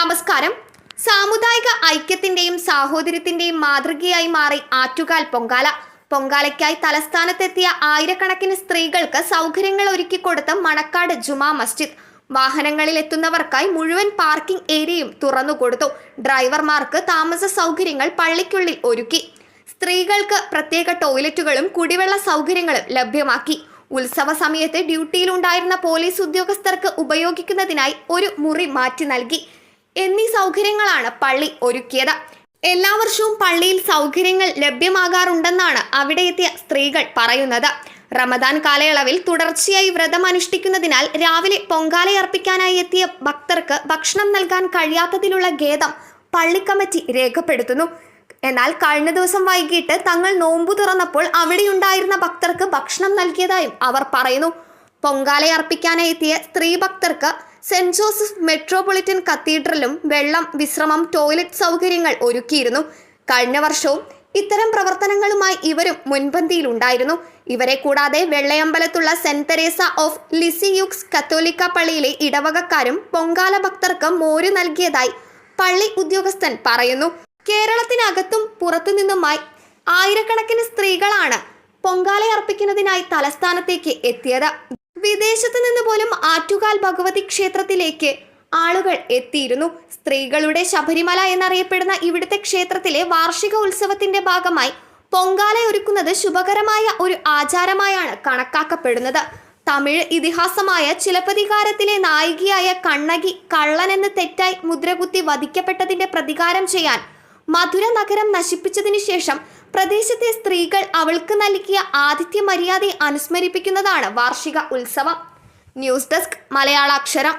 നമസ്കാരം. സാമുദായിക ഐക്യത്തിന്റെയും സാഹോദര്യത്തിന്റെയും മാതൃകയായി മാറി ആറ്റുകാൽ പൊങ്കാല. പൊങ്കാലയ്ക്കായി തലസ്ഥാനത്തെത്തിയ ആയിരക്കണക്കിന് സ്ത്രീകൾക്ക് സൗകര്യങ്ങൾ ഒരുക്കിക്കൊടുത്ത് മണക്കാട് ജുമാ മസ്ജിദ്. വാഹനങ്ങളിൽ എത്തുന്നവർക്കായി മുഴുവൻ പാർക്കിംഗ് ഏരിയയും തുറന്നുകൊടുത്തു. ഡ്രൈവർമാർക്ക് താമസ സൗകര്യങ്ങൾ പള്ളിക്കുള്ളിൽ ഒരുക്കി. സ്ത്രീകൾക്ക് പ്രത്യേക ടോയ്ലറ്റുകളും കുടിവെള്ള സൗകര്യങ്ങളും ലഭ്യമാക്കി. ഉത്സവ സമയത്ത് ഡ്യൂട്ടിയിലുണ്ടായിരുന്ന പോലീസ് ഉദ്യോഗസ്ഥർക്ക് ഉപയോഗിക്കുന്നതിനായി ഒരു മുറി മാറ്റി നൽകി എന്നീ സൗകര്യങ്ങളാണ് പള്ളി ഒരുക്കിയത്. എല്ലാ വർഷവും പള്ളിയിൽ സൗകര്യങ്ങൾ ലഭ്യമാകാറുണ്ടെന്നാണ് അവിടെ എത്തിയ സ്ത്രീകൾ പറയുന്നത്. റമദാൻ കാലയളവിൽ തുടർച്ചയായി വ്രതം അനുഷ്ഠിക്കുന്നതിനാൽ രാവിലെ പൊങ്കാലയർപ്പിക്കാനായി എത്തിയ ഭക്തർക്ക് ഭക്ഷണം നൽകാൻ കഴിയാത്തതിലുള്ള ഖേദം പള്ളി കമ്മിറ്റി രേഖപ്പെടുത്തുന്നു. എന്നാൽ കഴിഞ്ഞ ദിവസം വൈകിട്ട് തങ്ങൾ നോമ്പു തുറന്നപ്പോൾ അവിടെയുണ്ടായിരുന്ന ഭക്തർക്ക് ഭക്ഷണം നൽകിയതായും അവർ പറയുന്നു. പൊങ്കാലയർപ്പിക്കാനായി എത്തിയ സ്ത്രീ ഭക്തർക്ക് സെന്റ് ജോസഫ് മെട്രോപൊളിറ്റൻ കത്തീഡ്രലും വെള്ളം, വിശ്രമം, ടോയ്ലറ്റ് സൗകര്യങ്ങൾ ഒരുക്കിയിരുന്നു. കഴിഞ്ഞ വർഷവും ഇത്തരം പ്രവർത്തനങ്ങളുമായി ഇവരും മുൻപന്തിയിലുണ്ടായിരുന്നു. ഇവരെ കൂടാതെ വെള്ളയമ്പലത്തുള്ള സെന്റ് തെരേസ ഓഫ് ലിസിയൂക്സ് കത്തോലിക്ക പള്ളിയിലെ ഇടവകക്കാരും പൊങ്കാല ഭക്തർക്ക് മോര് നൽകിയതായി പള്ളി ഉദ്യോഗസ്ഥൻ പറയുന്നു. കേരളത്തിനകത്തും പുറത്തുനിന്നുമായി ആയിരക്കണക്കിന് സ്ത്രീകളാണ് പൊങ്കാലയർപ്പിക്കുന്നതിനായി തലസ്ഥാനത്തേക്ക് എത്തിയത്. വിദേശത്ത് നിന്ന് പോലും ആറ്റുകാൽ ഭഗവതി ക്ഷേത്രത്തിലേക്ക് ആളുകൾ എത്തിയിരുന്നു. സ്ത്രീകളുടെ ശബരിമല എന്നറിയപ്പെടുന്ന ഇവിടുത്തെ ക്ഷേത്രത്തിലെ വാർഷിക ഉത്സവത്തിന്റെ ഭാഗമായി പൊങ്കാല ഒരുക്കുന്നത് ശുഭകരമായ ഒരു ആചാരമായാണ് കണക്കാക്കപ്പെടുന്നത്. തമിഴ് ഇതിഹാസമായ ചിലപ്പതികാരത്തിലെ നായികയായ കണ്ണകി കള്ളനെന്ന് തെറ്റായി മുദ്രകുത്തി വധിക്കപ്പെട്ടതിന്റെ പ്രതികാരം ചെയ്യാൻ മധുര നഗരം നശിപ്പിച്ചതിനു ശേഷം പ്രദേശത്തെ സ്ത്രീകൾ അവൾക്ക് നൽകിയ ആതിഥ്യ മര്യാദയെ അനുസ്മരിപ്പിക്കുന്നതാണ് വാർഷിക ഉത്സവം. News desk മലയാളാക്ഷരം.